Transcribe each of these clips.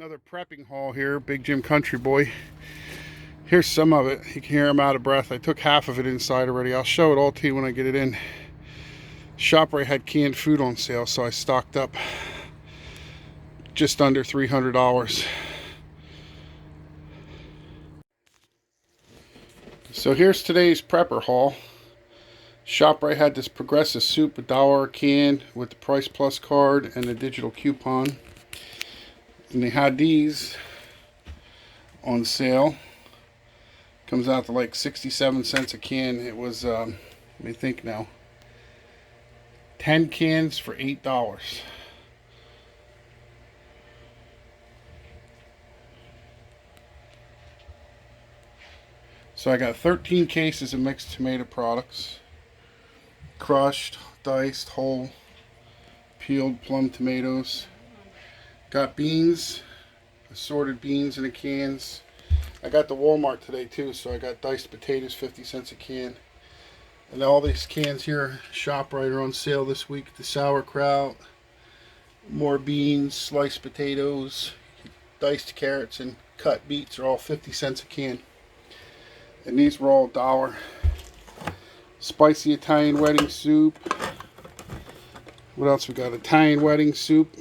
Another prepping haul here, Big Jim Country Boy. Here's some of it. You can hear I'm out of breath. I took half of it inside already. I'll show it all to you when I get it in. ShopRite had canned food on sale, so I stocked up just under $300. So here's today's prepper haul. ShopRite had this Progressive soup, $1 a can with the Price Plus card and the digital coupon. And they had these on sale. Comes out to like 67 cents a can. It was, let me think now, 10 cans for $8. So I got 13 cases of mixed tomato products. Crushed, diced, whole, peeled plum tomatoes. Got beans, assorted beans in the cans. I got the Walmart today too, so I got diced potatoes, 50 cents a can. And all these cans here, ShopRite, are on sale this week. The sauerkraut, more beans, sliced potatoes, diced carrots, and cut beets are all 50 cents a can. And these were all $1. Spicy Italian wedding soup. What else we got? Italian wedding soup.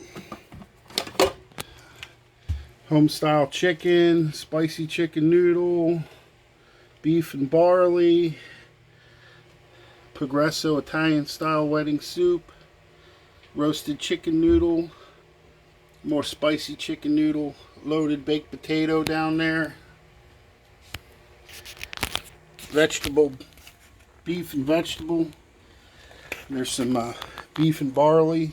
Home style chicken, spicy chicken noodle, beef and barley, Progresso Italian style wedding soup, roasted chicken noodle, more spicy chicken noodle, loaded baked potato down there, vegetable, beef and vegetable, and there's some beef and barley.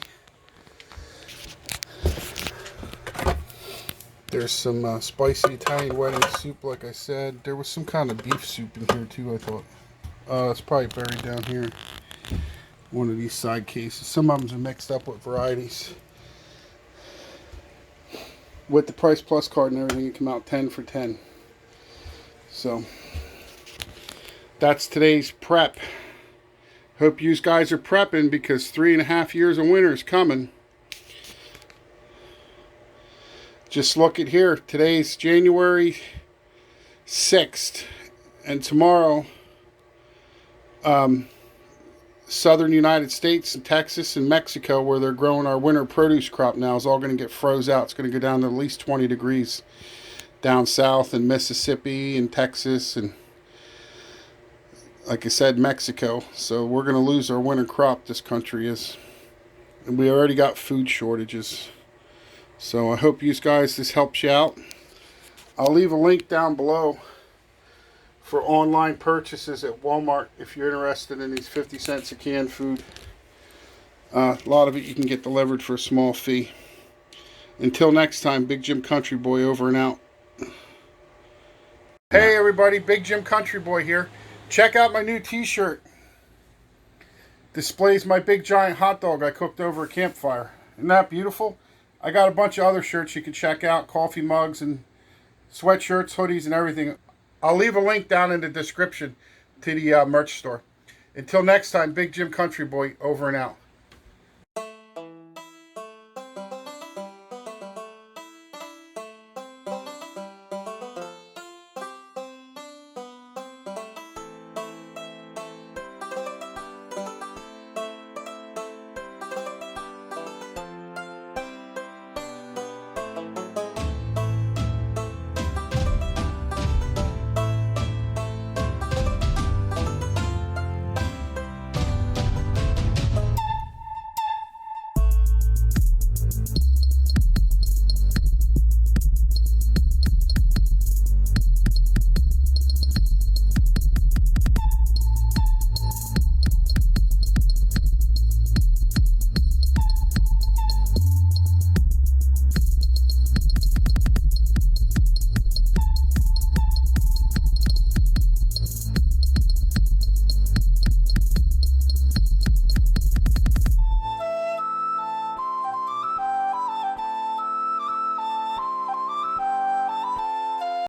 There's some spicy Italian wedding soup, like I said. There was some kind of beef soup in here too, I thought. It's probably buried down here. One of these side cases. Some of them are mixed up with varieties. With the Price Plus card and everything, it came out 10 for 10. So, that's today's prep. Hope you guys are prepping, because 3.5 years of winter is coming. Just look at here. Today's January 6th. And tomorrow, southern United States and Texas and Mexico, where they're growing our winter produce crop now, is all going to get froze out. It's going to go down to at least 20 degrees down south in Mississippi and Texas and, like I said, Mexico. So we're going to lose our winter crop, this country is. And we already got food shortages. So I hope you guys, this helps you out. I'll leave a link down below for online purchases at Walmart if you're interested in these 50 cents a can food. A lot of it you can get delivered for a small fee. Until next time, Big Jim Country Boy over and out. Hey everybody, Big Jim Country Boy here. Check out my new t-shirt. Displays my big giant hot dog I cooked over a campfire. Isn't that beautiful? I got a bunch of other shirts you can check out, coffee mugs and sweatshirts, hoodies, and everything. I'll leave a link down in the description to the merch store. Until next time, Big Jim Country Boy over and out.